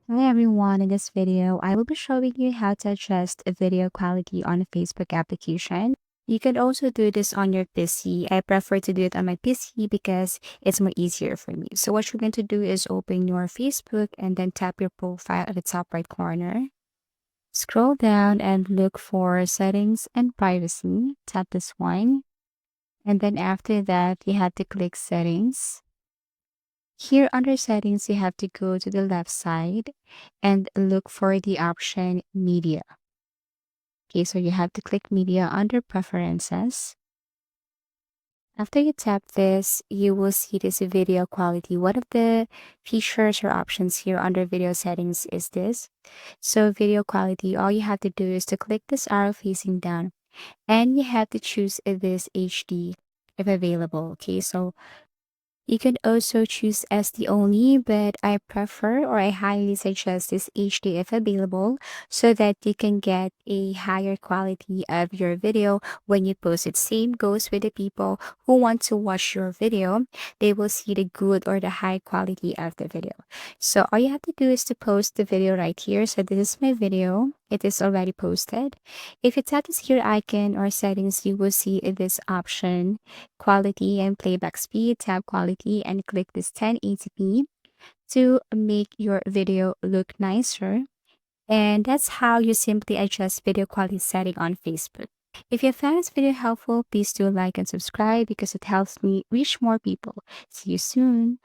Hi everyone, in this video, I will be showing you how to adjust video quality on a Facebook application. You can also do this on your PC. I prefer to do it on my PC because it's more easier for me. So what you're going to do is open your Facebook and then tap your profile at the top right corner. Scroll down and look for settings and privacy. Tap this one. And then after that, you have to click settings. Here under settings, you have to go to the left side and look for the option media. Okay, so you have to click media under preferences. After you tap this, you will see this video quality. One of the features or options here under video settings is this. So video quality, all you have to do is to click this arrow facing down and you have to choose this HD if available. Okay, so you can also choose SD only, but I prefer or I highly suggest this HD if available so that you can get a higher quality of your video when you post it. Same goes with the people who want to watch your video. They will see the good or the high quality of the video. So all you have to do is to post the video right here. So this is my video. It is already posted. If you tap this here icon or settings, you will see this option quality and playback speed, tap quality and click this 1080p to make your video look nicer. And that's how you simply adjust video quality setting on Facebook. If you found this video helpful, please do like and subscribe because it helps me reach more people. See you soon.